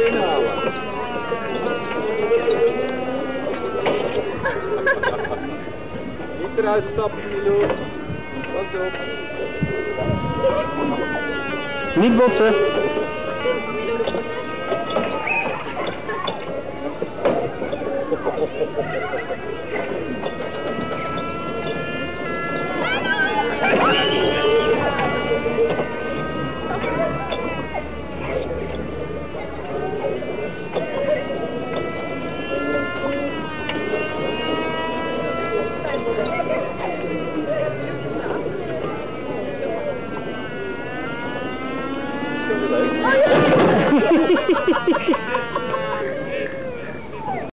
inhalen. Niet eruit stappen, Milo. Pas op. Niet botsen.